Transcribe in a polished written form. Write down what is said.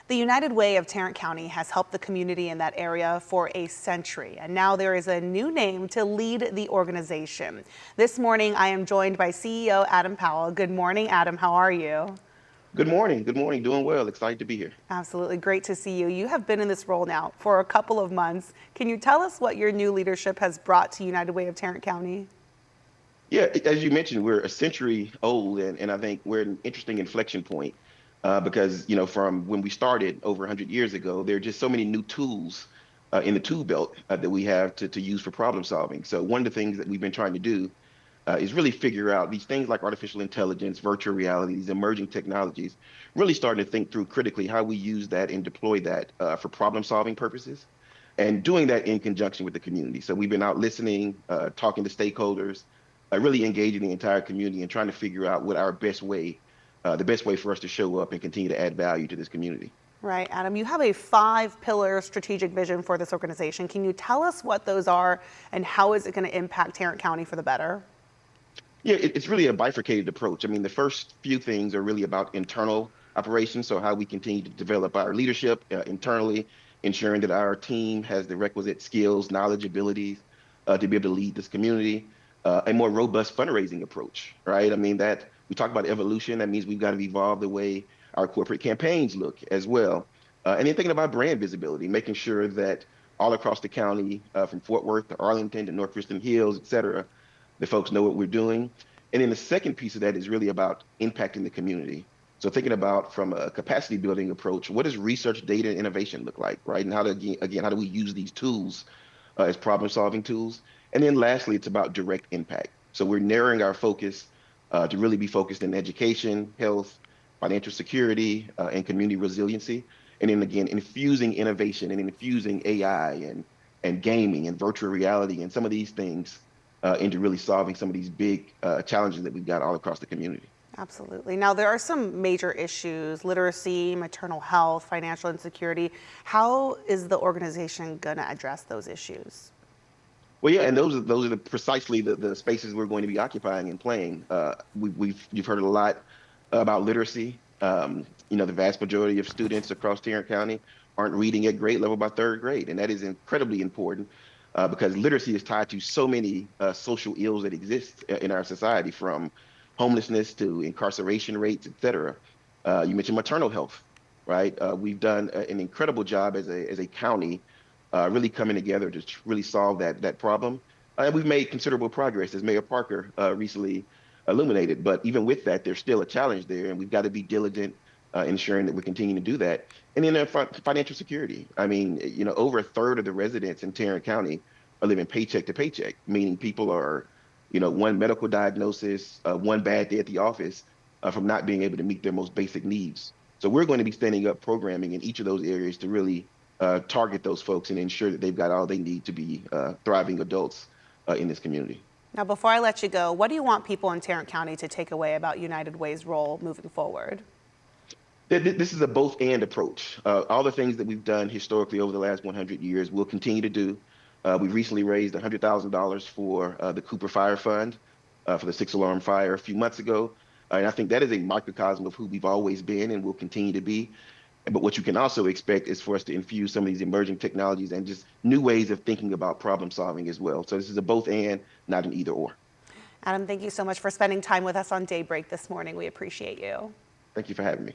The United Way of Tarrant County has helped the community in that area for a century, and now there is a new name to lead the organization. This morning, I am joined by CEO Adam Powell. Good morning, Adam. How are you? Good morning. Good morning. Doing well. Excited to be here. Absolutely great to see you. You have been in this role now for a couple of months. Can you tell us what your new leadership has brought to United Way of Tarrant County? Yeah, as you mentioned, we're a century old, and I think we're at an interesting inflection point because, from when we started over 100 years ago, there are just so many new tools in the tool belt that we have to use for problem solving. So one of the things that we've been trying to do is really figure out these things like artificial intelligence, virtual reality, these emerging technologies, really starting to think through critically how we use that and deploy that for problem solving purposes and doing that in conjunction with the community. So we've been out listening, talking to stakeholders, really engaging the entire community and trying to figure out what our best way, the best way for us to show up and continue to add value to this community. Right, Adam, you have a 5-pillar strategic vision for this organization. Can you tell us what those are and how is it going to impact Tarrant County for the better? Yeah, it's really a bifurcated approach. I mean, the first few things are really about internal operations, so how we continue to develop our leadership internally, ensuring that our team has the requisite skills, knowledge, abilities to be able to lead this community. A more robust fundraising approach, right? I mean, that we talk about evolution. That means we've got to evolve the way our corporate campaigns look as well. And then thinking about brand visibility, making sure that all across the county, from Fort Worth to Arlington to North Richland Hills, et cetera, the folks know what we're doing. And then the second piece of that is really about impacting the community. So thinking about from a capacity building approach, what does research, data, and innovation look like, right? And how to, again, how do we use these tools as problem solving tools? And then lastly, it's about direct impact. So we're narrowing our focus to really be focused in education, health, financial security, and community resiliency. And then again, infusing innovation and infusing AI and gaming and virtual reality and some of these things into really solving some of these big challenges that we've got all across the community. Absolutely. Now, there are some major issues: literacy, maternal health, financial insecurity. How is the organization going to address those issues? Well, yeah, and those are precisely the spaces we're going to be occupying and playing. You've heard a lot about literacy. The vast majority of students across Tarrant County aren't reading at grade level by third grade, and that is incredibly important because literacy is tied to so many social ills that exist in our society, from homelessness to incarceration rates, et cetera. You mentioned maternal health, right? We've done an incredible job as a county really coming together to really solve that problem. And we've made considerable progress, as Mayor Parker recently illuminated. But even with that, there's still a challenge there, and we've got to be diligent ensuring that we continue to do that. And then financial security. I mean, over a third of the residents in Tarrant County are living paycheck to paycheck, meaning people are, one medical diagnosis, one bad day at the office from not being able to meet their most basic needs. So we're going to be standing up programming in each of those areas to really target those folks and ensure that they've got all they need to be thriving adults in this community. Now, before I let you go, what do you want people in Tarrant County to take away about United Way's role moving forward? This is a both and approach. All the things that we've done historically over the last 100 years, we'll continue to do. We recently raised $100,000 for the Cooper Fire Fund for the 6 alarm fire a few months ago. And I think that is a microcosm of who we've always been and will continue to be. But what you can also expect is for us to infuse some of these emerging technologies and just new ways of thinking about problem solving as well. So this is a both and, not an either or. Adam, thank you so much for spending time with us on Daybreak this morning. We appreciate you. Thank you for having me.